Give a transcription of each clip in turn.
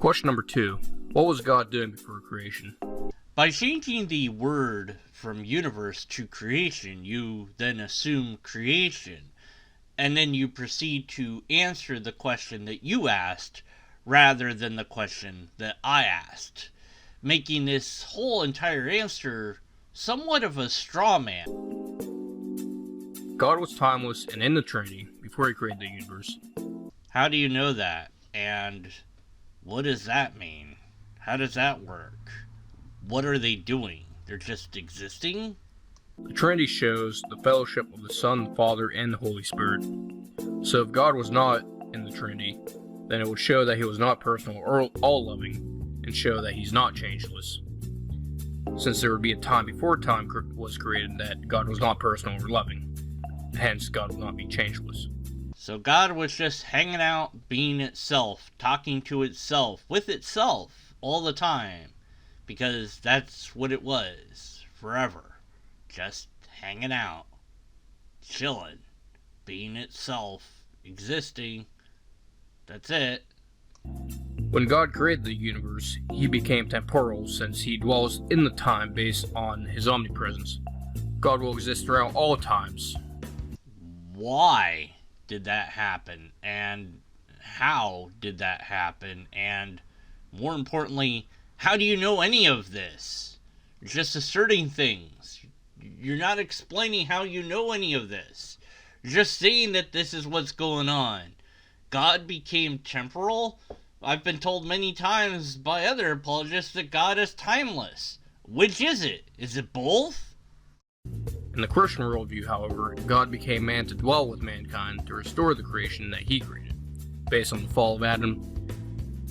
Question number 2. What was God doing before creation? By changing the word from universe to creation, you then assume creation, and then you proceed to answer the question that you asked rather than the question that I asked, making this whole entire answer somewhat of a straw man. God was timeless and in the Trinity before he created the universe. How do you know that? And what does that mean? How does that work? What are they doing? They're just existing? The Trinity shows the fellowship of the Son, the Father, and the Holy Spirit. So if God was not in the Trinity, then it would show that he was not personal or all-loving, and show that he's not changeless. Since there would be a time before time was created that God was not personal or loving, hence God would not be changeless. So God was just hanging out, being itself, talking to itself, with itself, all the time. Because that's what it was, forever. Just hanging out, chilling, being itself, existing. That's it. When God created the universe, he became temporal since he dwells in the time based on his omnipresence. God will exist throughout all times. Why did that happen? And how did that happen? And more importantly, how do you know any of this? You're just asserting things. You're not explaining how you know any of this. You're just saying that this is what's going on. God became temporal? I've been told many times by other apologists that God is timeless. Which is it? Is it both? In the Christian worldview, however, God became man to dwell with mankind to restore the creation that he created, based on the fall of Adam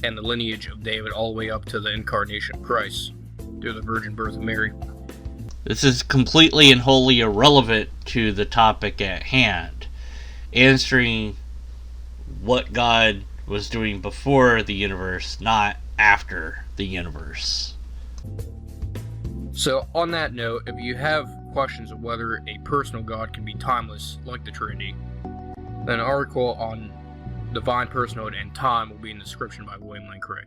and the lineage of David all the way up to the incarnation of Christ, through the virgin birth of Mary. This is completely and wholly irrelevant to the topic at hand, answering what God was doing before the universe, not after the universe. So, on that note, if you have questions of whether a personal God can be timeless, like the Trinity, then an article on divine personhood and time will be in the description by William Lane Craig.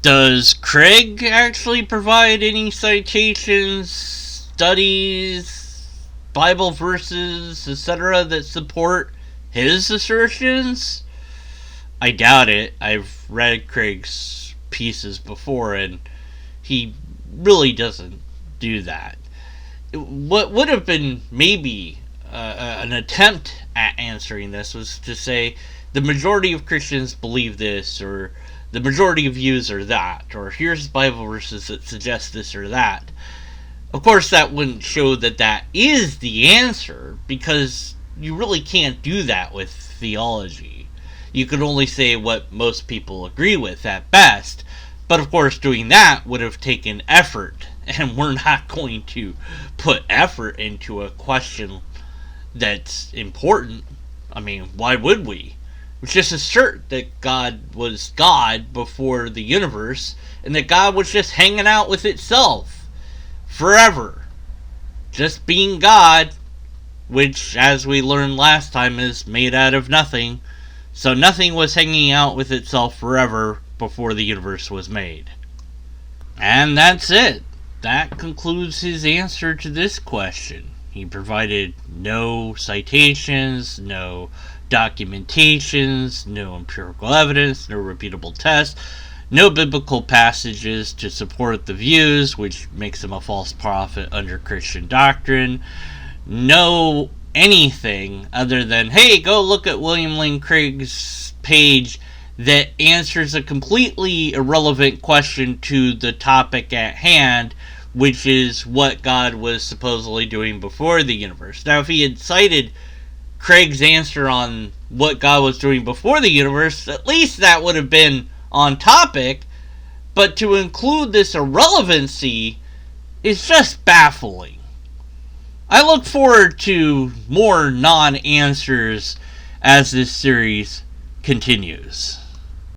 Does Craig actually provide any citations, studies, Bible verses, etc. that support his assertions? I doubt it. I've read Craig's pieces before, and he really doesn't do that. What would have been maybe an attempt at answering this was to say the majority of Christians believe this, or the majority of views are that, or here's Bible verses that suggest this or that. Of course, that wouldn't show that that is the answer, because you really can't do that with theology. You could only say what most people agree with at best, but of course doing that would have taken effort, and we're not going to put effort into a question that's important. I mean, why would we? We just assert that God was God before the universe, and that God was just hanging out with itself forever. Just being God, which, as we learned last time, is made out of nothing. So nothing was hanging out with itself forever before the universe was made. And that's it. That concludes his answer to this question. He provided no citations, no documentations, no empirical evidence, no repeatable tests, no biblical passages to support the views, which makes him a false prophet under Christian doctrine. No anything other than, hey, go look at William Lane Craig's page that answers a completely irrelevant question to the topic at hand, which is what God was supposedly doing before the universe. Now, if he had cited Craig's answer on what God was doing before the universe, at least that would have been on topic, but to include this irrelevancy is just baffling. I look forward to more non-answers as this series continues.